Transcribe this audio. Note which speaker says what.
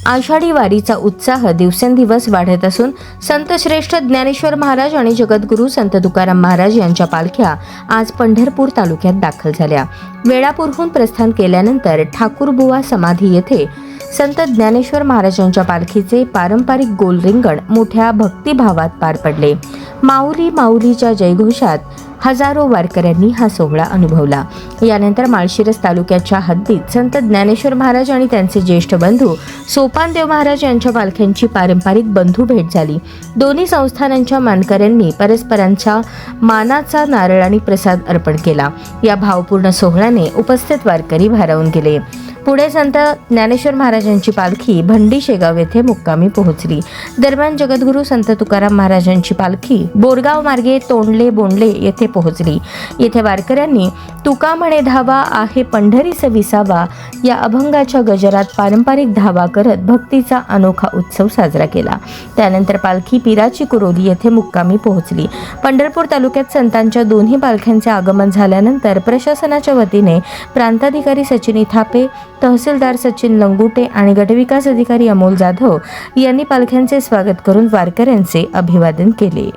Speaker 1: आषाढी वारीचा उत्साह दिवसेंदिवस वाढत असून संत श्रेष्ठ ज्ञानेश्वर महाराज आणि जगद्गुरू संत तुकाराम महाराज यांच्या पालख्या आज पंढरपूर तालुक्यात दाखल झाल्या। वेळापूरहून प्रस्थान केल्यानंतर ठाकूरबुवा समाधी येथे संत ज्ञानेश्वर महाराजांच्या पालखीचे पारंपरिक गोल रिंगण मोठ्या भक्तिभावात पार पडले। माऊली माऊलीच्या जयघोषात हजारो वारकऱ्यांनी हा सोहळा अनुभवला। यानंतर माळशिरस तालुक्याच्या हद्दीत संत ज्ञानेश्वर महाराज आणि त्यांचे ज्येष्ठ बंधू सोपानदेव महाराज यांच्या पालख्यांची पारंपरिक बंधू भेट झाली। दोन्ही संस्थानांच्या मानकऱ्यांनी परस्परांच्या मानाचा नारळ आणि प्रसाद अर्पण केला। या भावपूर्ण सोहळ्याने उपस्थित वारकरी भारावून गेले। पुढे संत ज्ञानेश्वर महाराजांची पालखी भंडी शेगाव येथे मुक्कामी पोहोचली। दरम्यान जगद्गुरू संत तुकाराम महाराजांची पालखी बोरगाव मार्गे तोंडले बोंडले येथे पोहोचली। येथे वारकऱ्यांनी तुका म्हणे धावा आहे पंढरीस विसावा या अभंगाच्या गजरात पारंपरिक धावा करत भक्तीचा अनोखा उत्सव साजरा केला। त्यानंतर पालखी पिराची कुरोली येथे मुक्कामी पोहोचली। पंढरपूर तालुक्यात संतांच्या दोन्ही पालख्यांचे आगमन झाल्यानंतर प्रशासनाच्या वतीने प्रांताधिकारी सचिन थापे, तहसीलदार सचिन लंगुटे आणि गटविकास अधिकारी अमोल जाधव यांनी पालख्यांचे स्वागत करून वारकऱ्यांचे अभिवादन केले।